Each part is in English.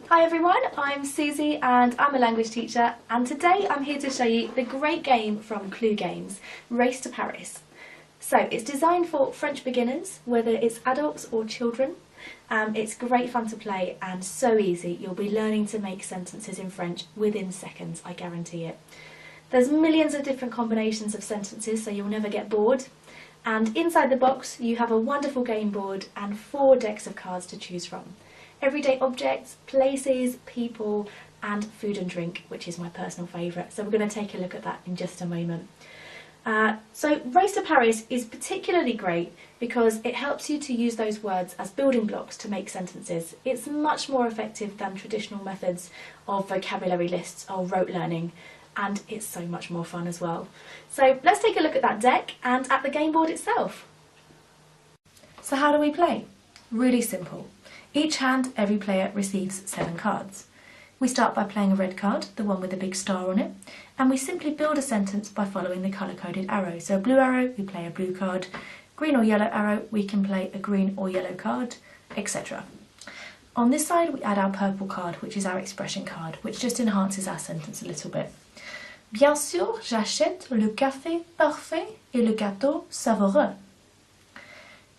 Hi everyone, I'm Susie and I'm a language teacher, and today I'm here to show you the great game from KLOO Games, Race to Paris. So it's designed for French beginners, whether it's adults or children. It's great fun to play and so easy. You'll be learning to make sentences in French within seconds, I guarantee it. There's millions of different combinations of sentences, so you'll never get bored. And inside the box you have a wonderful game board and 4 decks of cards to choose from. Everyday objects, places, people and food and drink, which is my personal favourite. So we're going to take a look at that in just a moment. So Race to Paris is particularly great because it helps you to use those words as building blocks to make sentences. It's much more effective than traditional methods of vocabulary lists or rote learning, and it's so much more fun as well. So let's take a look at that deck and at the game board itself. So how do we play? Really simple. Each hand, every player receives 7 cards. We start by playing a red card, the one with the big star on it, and we simply build a sentence by following the colour-coded arrow. So a blue arrow, we play a blue card, green or yellow arrow, we can play a green or yellow card, etc. On this side, we add our purple card, which is our expression card, which just enhances our sentence a little bit. Bien sûr, j'achète le café parfait et le gâteau savoureux.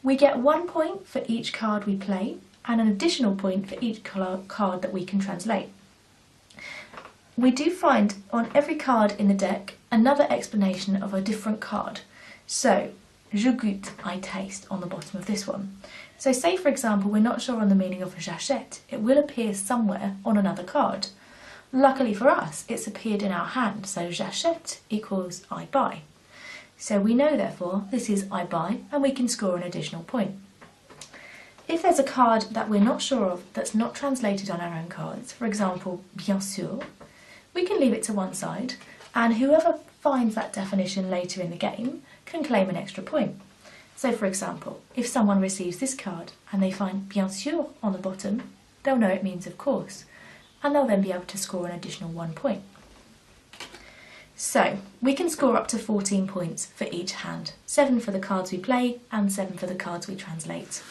We get 1 point for each card we play, and an additional point for each card that we can translate. We do find on every card in the deck another explanation of a different card. So, je goûte, I taste, on the bottom of this one. So say for example we're not sure on the meaning of j'achète, it will appear somewhere on another card. Luckily for us, it's appeared in our hand, so j'achète equals I buy. So we know therefore this is I buy, and we can score an additional point. If there's a card that we're not sure of that's not translated on our own cards, for example, bien sûr, we can leave it to one side, and whoever finds that definition later in the game can claim an extra point. So for example, if someone receives this card and they find bien sûr on the bottom, they'll know it means of course, and they'll then be able to score an additional 1 point. So we can score up to 14 points for each hand, 7 for the cards we play and 7 for the cards we translate.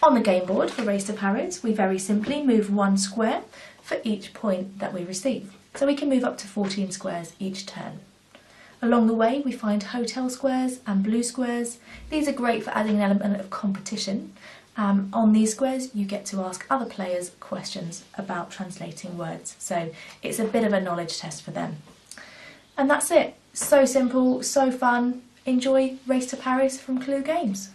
On the game board for Race to Paris, we very simply move 1 square for each point that we receive. So we can move up to 14 squares each turn. Along the way we find hotel squares and blue squares. These are great for adding an element of competition. On these squares you get to ask other players questions about translating words, so it's a bit of a knowledge test for them. And that's it. So simple, so fun. Enjoy Race to Paris from KLOO Games.